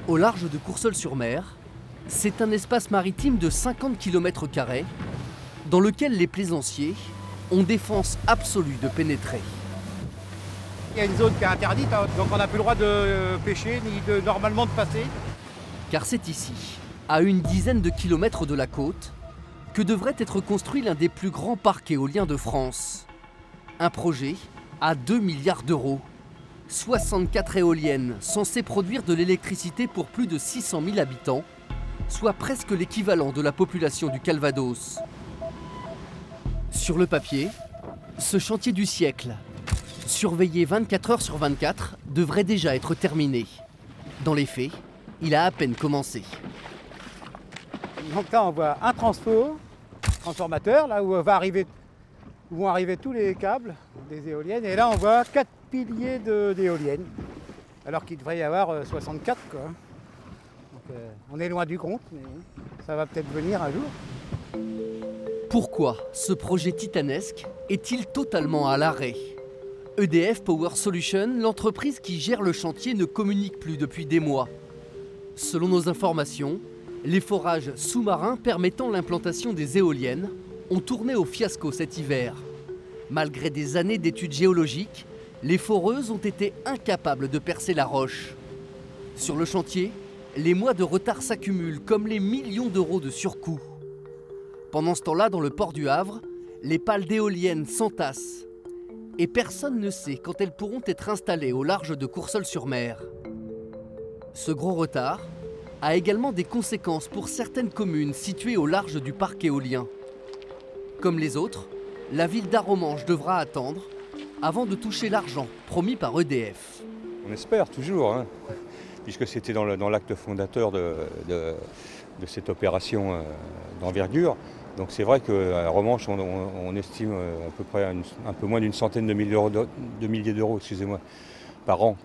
Au large de Courseulles-sur-Mer, c'est un espace maritime de 50 km² dans lequel les plaisanciers ont défense absolue de pénétrer. Il y a une zone qui est interdite, hein, donc on n'a plus le droit de pêcher ni normalement de passer. Car c'est ici, à une dizaine de kilomètres de la côte, que devrait être construit l'un des plus grands parcs éoliens de France. Un projet à 2 milliards d'euros. 64 éoliennes censées produire de l'électricité pour plus de 600 000 habitants, soit presque l'équivalent de la population du Calvados. Sur le papier, ce chantier du siècle, surveillé 24 heures sur 24, devrait déjà être terminé. Dans les faits, il a à peine commencé. Donc là, on voit un transformateur, là où vont arriver tous les câbles des éoliennes. Et là, on voit 4 piliers d'éoliennes, alors qu'il devrait y avoir 64, quoi. Donc, on est loin du compte, mais ça va peut-être venir un jour. Pourquoi ce projet titanesque est-il totalement à l'arrêt? EDF Power Solutions, l'entreprise qui gère le chantier, ne communique plus depuis des mois. Selon nos informations, les forages sous-marins permettant l'implantation des éoliennes ont tourné au fiasco cet hiver. Malgré des années d'études géologiques, les foreuses ont été incapables de percer la roche. Sur le chantier, les mois de retard s'accumulent comme les millions d'euros de surcoût. Pendant ce temps-là, dans le port du Havre, les pales d'éoliennes s'entassent. Et personne ne sait quand elles pourront être installées au large de Courseulles-sur-Mer. Ce gros retard a également des conséquences pour certaines communes situées au large du parc éolien. Comme les autres, la ville d'Arromanches devra attendre avant de toucher l'argent promis par EDF. On espère toujours, hein, puisque c'était dans l'acte fondateur de cette opération d'envergure. Donc c'est vrai qu'à Arromanches, on estime à peu près un peu moins d'une centaine de milliers d'euros, par an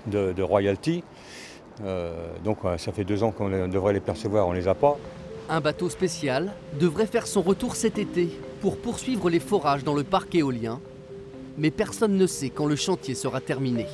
de royalties. Donc ça fait 2 ans qu'on devrait les percevoir, on ne les a pas. Un bateau spécial devrait faire son retour cet été pour poursuivre les forages dans le parc éolien. Mais personne ne sait quand le chantier sera terminé.